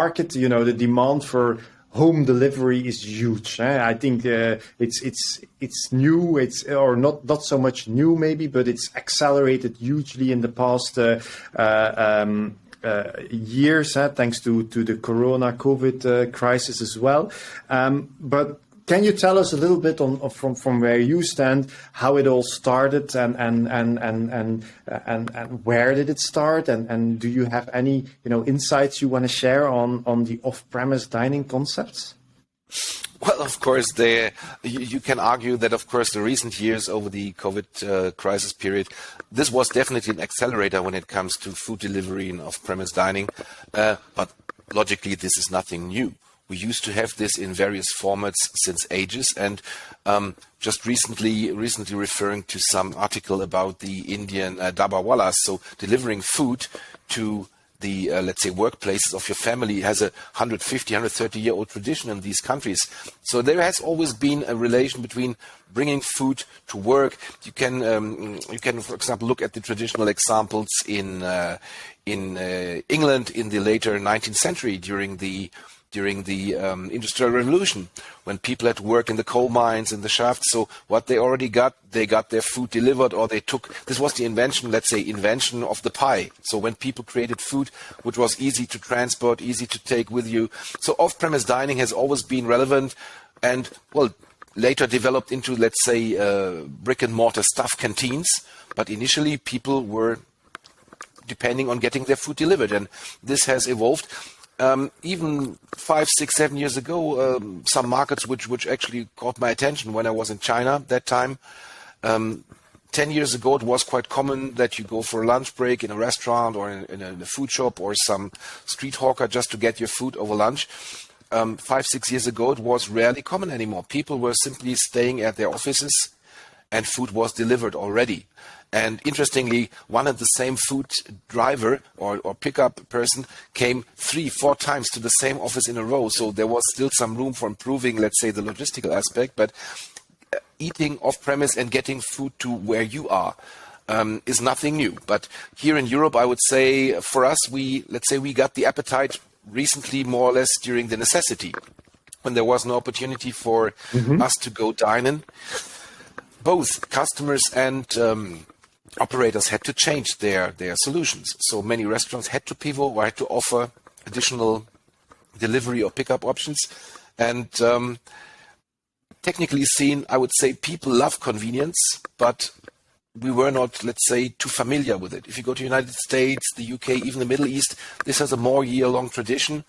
market, you know, the demand for home delivery is huge. I think it's new. It's or not so much new maybe, but it's accelerated hugely in the past years, thanks to the COVID crisis as well. But can you tell us a little bit from where you stand, how it all started, and where did it start, and do you have any insights you want to share on the off-premise dining concepts? Well, of course, you can argue that, of course, the recent years over the COVID crisis period, this was definitely an accelerator when it comes to food delivery and off-premise dining. But logically, this is nothing new. We used to have this in various formats since ages, and just recently referring to some article about the Indian Dabbawalas, so delivering food to the, let's say, workplaces of your family has a 150, 130-year-old tradition in these countries. So there has always been a relation between bringing food to work. You can, for example, look at the traditional examples in England in the later 19th century during the Industrial Revolution, when people had to work in the coal mines and the shafts. So what they already got, they got their food delivered, or this was the invention of the pie. So when people created food, which was easy to transport, easy to take with you. So off-premise dining has always been relevant and, well, later developed into, let's say, brick and mortar staff canteens. But initially people were depending on getting their food delivered, and this has evolved. Even 5, 6, 7 years ago, some markets which actually caught my attention when I was in China that time. 10 years ago, it was quite common that you go for a lunch break in a restaurant or in a food shop or some street hawker just to get your food over lunch. 5, 6 years ago, it was rarely common anymore. People were simply staying at their offices and food was delivered already. And interestingly, one and the same food driver or pickup person came 3, 4 times to the same office in a row. So there was still some room for improving, let's say, the logistical aspect. But eating off-premise and getting food to where you are is nothing new. But here in Europe, I would say for us, let's say we got the appetite recently more or less during the necessity, when there was no opportunity for us to go dine in. Both customers and operators had to change their solutions. So many restaurants had to pivot or had to offer additional delivery or pickup options. And technically seen, I would say people love convenience, but we were not, let's say, too familiar with it. If you go to the United States, the UK, even the Middle East, this has a more year-long tradition.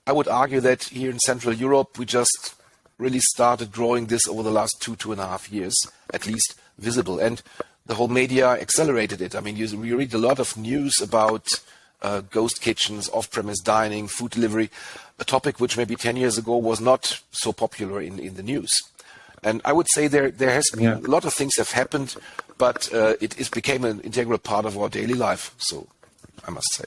I would argue that here in Central Europe, we just really started growing this over the last 2.5 years, at least visible. And the whole media accelerated it. I mean, we read a lot of news about ghost kitchens, off-premise dining, food delivery, a topic which maybe 10 years ago was not so popular in the news. And I would say there has been a lot of things have happened, but it became an integral part of our daily life, so I must say.